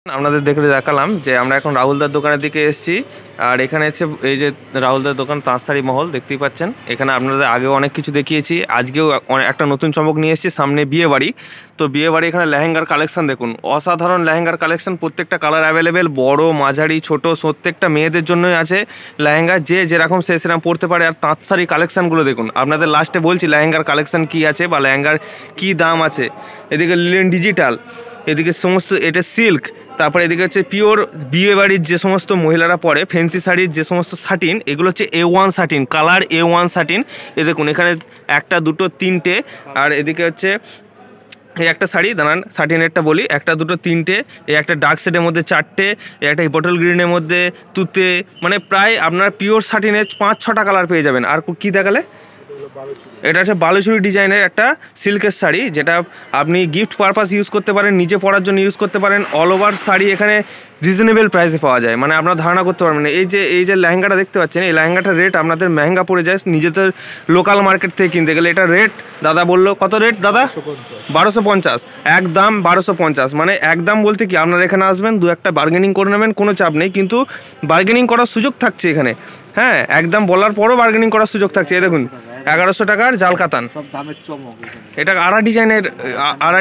আপনাদের দেখে দেখালাম যে আমরা এখন রাহুলদার দোকানের দিকে এসেছি। আর এখানে হচ্ছে এই যে রাহুলদার দোকান তাঁতশাড়ি মহল দেখতেই পাচ্ছেন। এখানে আপনাদের আগেও অনেক কিছু দেখিয়েছি, আজকেও একটা নতুন চমক নিয়ে এসেছি। সামনে বিয়ে বাড়ি, তো বিয়ে বাড়ি এখানে লেহেঙ্গার কালেকশন দেখুন, অসাধারণ লেহেঙ্গার কালেকশন। প্রত্যেকটা কালার অ্যাভেলেবেল, বড় মাঝারি ছোট প্রত্যেকটা মেয়েদের জন্যই আছে লেহেঙ্গা, যে যেরকম সে সেরকম পরতে পারে। আর তাঁতশাড়ি কালেকশানগুলো দেখুন, আপনাদের লাস্টে বলছি লেহেঙ্গার কালেকশান কী আছে বা লেহেঙ্গার কী দাম আছে। এদিকে লিলেন ডিজিটাল, এদিকে সমস্ত এটা সিল্ক, তারপরে এদিকে হচ্ছে পিওর বিয়ে বাড়ির যে সমস্ত মহিলারা পরে ফ্যান্সি শাড়ির যে সমস্ত শাটিন, এগুলো হচ্ছে A1 satin, colour A1 satin. এ দেখুন এখানে একটা দুটো তিনটে, আর এদিকে হচ্ছে এই একটা শাড়ি, দাঁড়ান শাটিনেরটা বলি, একটা দুটো তিনটে, এই একটা ডার্ক শেডের মধ্যে চারটে, এই একটা বটল গ্রিনের মধ্যে তুতে, মানে প্রায় আপনার পিওর শাটিনের 5-6টা কালার পেয়ে যাবেন। আর কী দেখালে? এটা হচ্ছে বালুচুরি ডিজাইনের একটা সিল্কের শাড়ি, যেটা আপনি গিফট পারপাস ইউজ করতে পারেন, নিজে পরার জন্য ইউজ করতে পারেন। অল ওভার শাড়ি এখানে রিজনেবল প্রাইসে পাওয়া যায়, মানে আপনারা ধারণা করতে পারবেন না। এই যে লেহেঙ্গাটা দেখতে পাচ্ছেন, এই লেহেঙ্গাটার রেট আপনাদের মেহেঙ্গা পড়ে যায় নিজেদের লোকাল মার্কেট থেকে কিনতে গেলে। এটা রেট দাদা বললো কত রেট দাদা? 1250, একদম 1250। মানে একদম বলতে কি, আপনারা এখানে আসবেন, দু একটা বার্গেনিং করে নেবেন, কোনো চাপ নেই, কিন্তু বার্গেনিং করার সুযোগ থাকছে এখানে। হ্যাঁ, একদম বলার পরও বার্গেনিং করার সুযোগ থাকছে। এই দেখুন 1100 টাকার জাল কাতান, এটা আড়া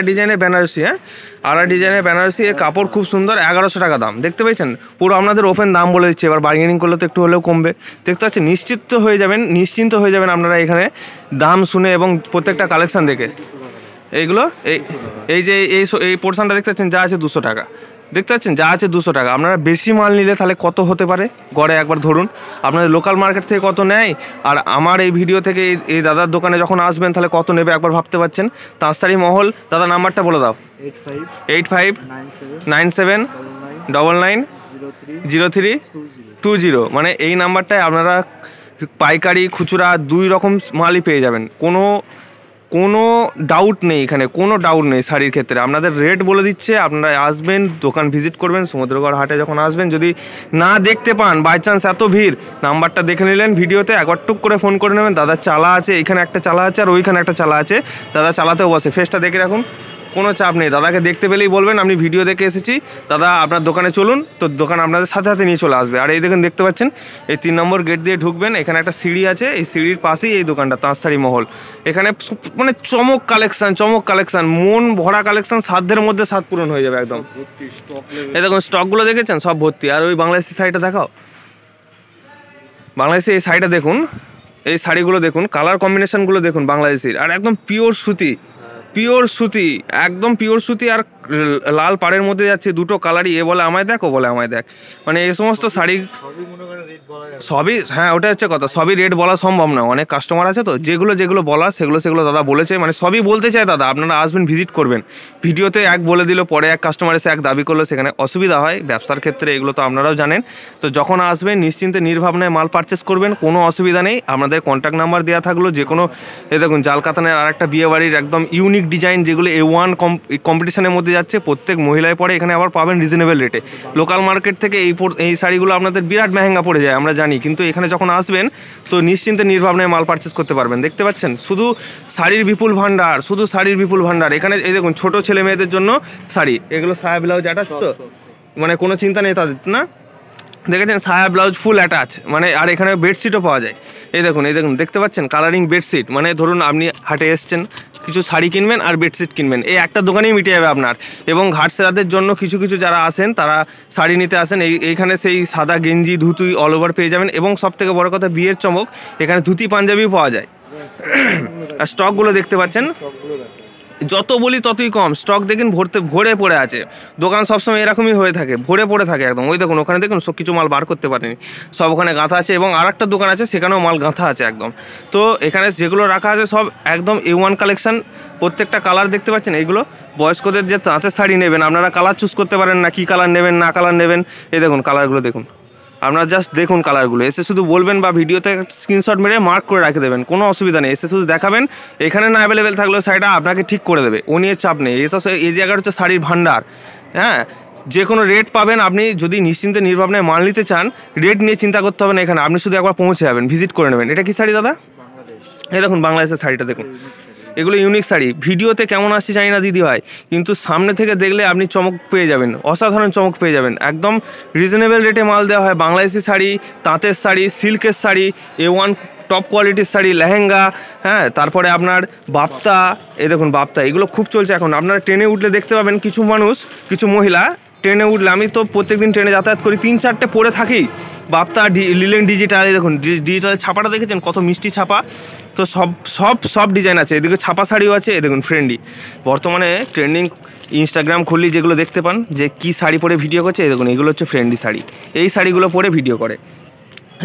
ডিজাইনের বেনারসি। হ্যাঁ, আড়া ডিজাইনের বেনারসি, এর কাপড় খুব সুন্দর, 1100 টাকা দাম। দেখতে পেয়েছেন, পুরো আপনাদের ওপেন দাম বলে দিচ্ছে। এবার বার্গেনিং করলে তো একটু হলেও কমবে, দেখতে পাচ্ছেন। নিশ্চিন্ত হয়ে যাবেন আপনারা এখানে দাম শুনে এবং প্রত্যেকটা কালেকশান দেখে। এইগুলো এই যে এই পোর্শনটা দেখতে পাচ্ছেন, যা আছে 200 টাকা। দেখতে পাচ্ছেন, যা আছে 200 টাকা। আপনারা বেশি মাল নিলে তাহলে কত হতে পারে গড়ে একবার ধরুন, আপনাদের লোকাল মার্কেট থেকে কত নেয়, আর আমার এই ভিডিও থেকে এই দাদার দোকানে যখন আসবেন তাহলে কত নেবে একবার ভাবতে পারছেন। তাঁতশাড়ি মহল, দাদা নাম্বারটা বলে দাও। 8597990320। মানে এই নাম্বারটায় আপনারা পাইকারি খুচরা দুই রকম মালই পেয়ে যাবেন। কোনো ডাউট নেই এখানে, কোনো ডাউট নেই শাড়ির ক্ষেত্রে। আপনাদের রেট বলে দিচ্ছে, আপনারা আসবেন, দোকান ভিজিট করবেন। সমুদ্রগড় হাটে যখন আসবেন, যদি না দেখতে পান, বাই চান্স এত ভিড়, নাম্বারটা দেখে নিলেন ভিডিওতে, একবার টুক করে ফোন করে নেবেন। দাদা চালা আছে, এখানে একটা চালা আছে আর ওইখানে একটা চালা আছে, দাদা চালাতেও বসে। ফেসটা দেখে রাখুন, কোনো চাপ নেই। দাদাকে দেখতে পেলেই বলবেন আপনি ভিডিও দেখে এসেছি, দাদা আপনার দোকানে চলুন, তো দোকান আপনাদের সাথে সাথে নিয়ে চলে আসবে। আর এই দেখুন, দেখতে পাচ্ছেন, এই 3 নম্বর গেট দিয়ে ঢুকবেন, এখানে একটা সিঁড়ি আছে, এই সিঁড়ির পাশেই এই দোকানটা তাঁতশাড়ি মহল। এখানে মানে চমক কালেকশান, মন ভরা কালেকশান, সাধ্যের মধ্যে সাত পূরণ হয়ে যাবে একদম। এই দেখুন স্টকগুলো দেখেছেন, সব ভর্তি। আর ওই বাংলাদেশি শাড়িটা দেখাও, বাংলাদেশি এই শাড়িটা দেখুন, এই শাড়িগুলো দেখুন, কালার কম্বিনেশনগুলো দেখুন বাংলাদেশির। আর একদম পিওর সুতি, একদম পিওর সুতি। আর লাল পাড়ের মধ্যে যাচ্ছে দুটো কালারই, এ বলে আমায় দেখ, ও বলে আমায় দেখ। মানে এই সমস্ত শাড়ি সবই, হ্যাঁ ওটা হচ্ছে কথা, সবই রেট বলা সম্ভব না, অনেক কাস্টমার আছে তো। যেগুলো বলার সেগুলো দাদা বলেছে, মানে সবই বলতে চায় দাদা। আপনারা আসবেন, ভিজিট করবেন, ভিডিওতে এক বলে দিল, পরে এক কাস্টমার এসে এক দাবি করলো, সেখানে অসুবিধা হয় ব্যবসার ক্ষেত্রে, এগুলো তো আপনারাও জানেন। তো যখন আসবেন নিশ্চিন্তে নির্ভাবনায় মাল পারচেস করবেন, কোনো অসুবিধা নেই। আপনাদের কন্ট্যাক্ট নাম্বার দেওয়া থাকলো, যে কোনো, এই দেখুন জাল কাতানের আর একটা বিয়ে বাড়ির একদম ইউনিক ডিজাইন, যেগুলো A1 কম্পিটিশনের মধ্যে যাচ্ছে, প্রত্যেক মহিলায় পরে, এখানে আবার পাবেন রিজনেবল রেটে। লোকাল মার্কেট থেকে এই শাড়িগুলো আপনাদের বিরাট মেহেঙ্গা পড়ে যায়, আমরা জানি, কিন্তু এখানে যখন আসবেন তো নিশ্চিন্তে নির্ভাবনায় মাল পারচেস করতে পারবেন। দেখতে পাচ্ছেন, শুধু শাড়ির বিপুল ভান্ডার। এখানে এই দেখুন ছোট ছেলে মেয়েদের জন্য শাড়ি, এগুলো সায়া ব্লাউজ অ্যাটাচ, তো মানে কোনো চিন্তা নেই তাদের না। দেখেছেন, সায়া ব্লাউজ ফুল অ্যাটাচ, মানে। আর এখানে বেডশিটও পাওয়া যায়। এই দেখুন দেখতে পাচ্ছেন, কালারিং বেডশিট। মানে ধরুন আপনি হাটে এসছেন, কিছু শাড়ি কিনবেন আর বেডশিট কিনবেন, এই একটা দোকানেই মিটে যাবে আপনার। এবং ঘাট সেরাদের জন্য কিছু যারা আসেন, তারা শাড়ি নিতে আসেন, এইখানে সেই সাদা গেঞ্জি ধুতি অল ওভার পেয়ে যাবেন। এবং সবথেকে বড় কথা, বিয়ের চমক, এখানে ধুতি পাঞ্জাবিও পাওয়া যায়। আর স্টকগুলো দেখতে পাচ্ছেন, যত বলি ততই কম। স্টক দেখুন ভরে পড়ে আছে, দোকান সবসময় এরকমই হয়ে থাকে, ভরে পড়ে থাকে একদম। ওই দেখুন ওখানে দেখুন, সব কিছু মাল বার করতে পারেনি, সব ওখানে গাঁথা আছে। এবং আর একটা দোকান আছে, সেখানেও মাল গাঁথা আছে একদম। তো এখানে যেগুলো রাখা আছে সব একদম A1 কালেকশান। প্রত্যেকটা কালার দেখতে পাচ্ছেন। এগুলো বয়স্কদের যে তাঁতের শাড়ি নেবেন, আপনারা কালার চুজ করতে পারেন না, কী কালার নেবেন না কালার নেবেন। এই দেখুন কালারগুলো দেখুন, আপনারা জাস্ট দেখুন কালারগুলো, এসে শুধু বলবেন বা ভিডিওতে স্ক্রিনশট মেরে মার্ক করে রাখে দেবেন, কোনো অসুবিধা নেই। এসে শুধু দেখাবেন, এখানে না অ্যাভেলেবেল থাকলেও শাড়িটা আপনাকে ঠিক করে দেবে, ও নিয়ে চাপ নেই। এই জায়গাটা হচ্ছে শাড়ির ভান্ডার। হ্যাঁ, যে কোনো রেট পাবেন। আপনি যদি নিশ্চিন্তে নির্ভাবনায় মাল নিতে চান, রেট নিয়ে চিন্তা করতে হবে না এখানে, আপনি শুধু একবার পৌঁছে যাবেন, ভিজিট করে নেবেন। এটা কি শাড়ি দাদা? এই দেখুন বাংলাদেশের শাড়িটা দেখুন, এগুলো ইউনিক শাড়ি। ভিডিওতে কেমন আসছে জানি না দিদি ভাই, কিন্তু সামনে থেকে দেখলে আপনি চমক পেয়ে যাবেন, অসাধারণ চমক পেয়ে যাবেন। একদম রিজনেবল রেটে মাল দেওয়া হয়। বাংলাদেশি শাড়ি, তাঁতের শাড়ি, সিল্কের শাড়ি, A1 টপ কোয়ালিটির শাড়ি, লেহেঙ্গা, হ্যাঁ, তারপরে আপনার বাপ্তা, এই দেখুন বাপ্তা, এগুলো খুব চলছে এখন। আপনারা ট্রেনে উঠলে দেখতে পাবেন কিছু মানুষ, কিছু মহিলা ট্রেনে উঠলে, আমি তো প্রত্যেকদিন ট্রেনে যাতায়াত করি, 3-4টে পরে থাকি বাপ্তা, লিলেন ডিজিটাল। দেখুন ডিজিটালের ছাপাটা দেখেছেন কত মিষ্টি ছাপা। তো সব ডিজাইন আছে। এদিকে ছাপা শাড়িও আছে, এ দেখুন ফ্রেন্ডলি। বর্তমানে ট্রেন্ডিং ইনস্টাগ্রাম খুললি যেগুলো দেখতে পান যে কী শাড়ি পরে ভিডিও করছে, এই দেখুন এগুলো হচ্ছে ফ্রেন্ডলি শাড়ি। এই শাড়িগুলো পরে ভিডিও করে।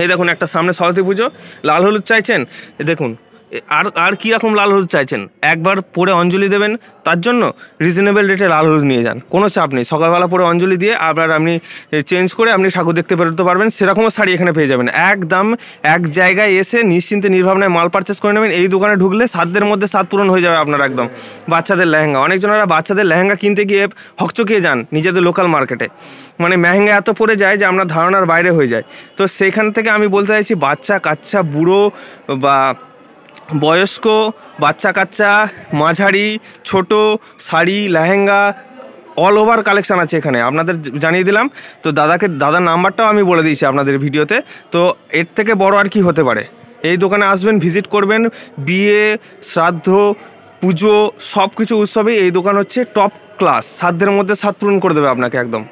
এই দেখুন একটা সামনে সরস্বতী পুজো, লাল হলুদ চাইছেন, এ দেখুন আর কীরকম লাল হলুদ চাইছেন, একবার পরে অঞ্জলি দেবেন, তার জন্য রিজনেবল রেটে লাল হলুদ নিয়ে যান, কোনো চাপ নেই। সকালবেলা পরে অঞ্জলি দিয়ে আবার আপনি চেঞ্জ করে আপনি ঠাকুর দেখতে বেরোতে পারবেন, সেরকমও শাড়ি এখানে পেয়ে যাবেন। একদম এক জায়গায় এসে নিশ্চিন্তে নির্ভাবনায় মাল পারচেস করে নেবেন। এই দোকানে ঢুকলে সাধ্যের মধ্যে সাত পূরণ হয়ে যাবে আপনার একদম। বাচ্চাদের লেহেঙ্গা, অনেকজনেরা বাচ্চাদের লেহেঙ্গা কিনতে গিয়ে হকচকিয়ে যান নিজেদের লোকাল মার্কেটে, মানে মেহেঙ্গা এত পড়ে যায় যে আপনার ধারণার বাইরে হয়ে যায়। তো সেইখান থেকে আমি বলতে চাইছি, বাচ্চা কাচ্চা, বুড়ো বা বয়স্ক, বাচ্চা কাচ্চা, মাঝারি, ছোট, sari, lehenga, all over collection আছে এখানে, আপনাদের জানিয়ে দিলাম। তো দাদার নাম্বারটাও আমি বলে দিয়েছি আপনাদের ভিডিওতে। তো এর থেকে বড় আর কি হতে পারে। এই দোকানে আসবেন, ভিজিট করবেন। বিয়ে, শ্রাদ্ধ, পুজো, সব কিছু উৎসবে এই দোকান হচ্ছে টপ ক্লাস। সাধ্যের মধ্যে সাত পূরণ করে দেবে আপনাকে একদম।